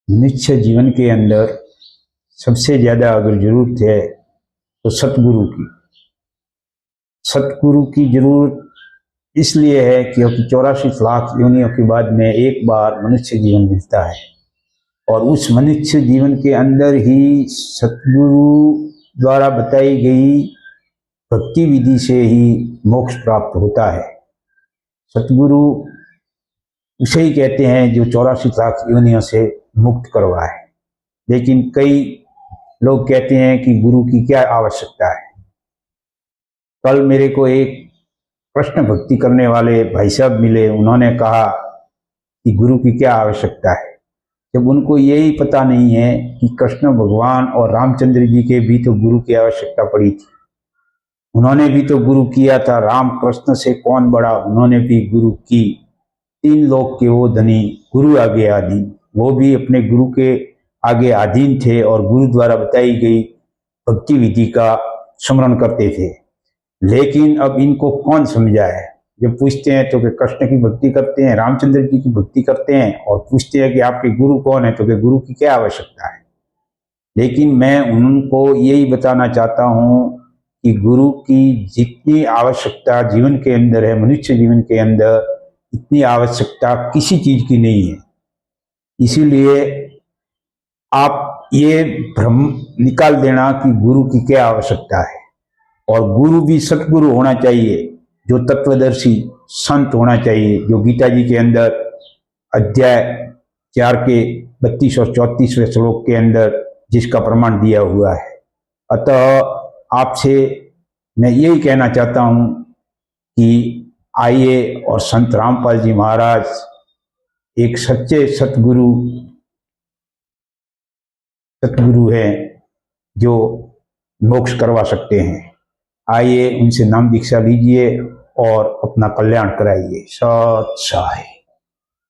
मनुष्य जीवन के अंदर सबसे ज़्यादा अगर ज़रूरत है तो सतगुरु की। सतगुरु की ज़रूरत इसलिए है क्योंकि 84 लाख योनियों के बाद में एक बार मनुष्य जीवन मिलता है और उस मनुष्य जीवन के अंदर ही सतगुरु द्वारा बताई गई भक्ति विधि से ही मोक्ष प्राप्त होता है। सतगुरु उसे ही कहते हैं जो 84 लाख योनियों से मुक्त करवाए। लेकिन कई लोग कहते हैं कि गुरु की क्या आवश्यकता है। कल मेरे को एक कृष्ण भक्ति करने वाले भाई साहब मिले, उन्होंने कहा कि गुरु की क्या आवश्यकता है, जब उनको यही पता नहीं है कि कृष्ण भगवान और रामचंद्र जी के भी तो गुरु की आवश्यकता पड़ी थी। उन्होंने भी तो गुरु किया था। राम कृष्ण से कौन बड़ा, उन्होंने भी गुरु की। 3 लोक के वो धनी गुरु आगे अधीन, वो भी अपने गुरु के आगे अधीन थे और गुरु द्वारा बताई गई भक्ति विधि का स्मरण करते थे। लेकिन अब इनको कौन समझाए। जब पूछते हैं तो कि कृष्ण की भक्ति करते हैं, रामचंद्र जी की भक्ति करते हैं, और पूछते हैं कि आपके गुरु कौन है, तो कि गुरु की क्या आवश्यकता है। लेकिन मैं उनको यही बताना चाहता हूँ कि गुरु की जितनी आवश्यकता जीवन के अंदर है, मनुष्य जीवन के अंदर, इतनी आवश्यकता किसी चीज की नहीं है। इसीलिए आप ये भ्रम निकाल देना कि गुरु की क्या आवश्यकता है। और गुरु भी सतगुरु होना चाहिए, जो तत्वदर्शी संत होना चाहिए, जो गीता जी के अंदर अध्याय 4 के 32 और 34वें श्लोक के अंदर जिसका प्रमाण दिया हुआ है। अतः आपसे मैं यही कहना चाहता हूँ कि आइए, और संत रामपाल जी महाराज एक सच्चे सतगुरु हैं जो मोक्ष करवा सकते हैं। आइए, उनसे नाम दीक्षा लीजिए और अपना कल्याण कराइए। सत साई।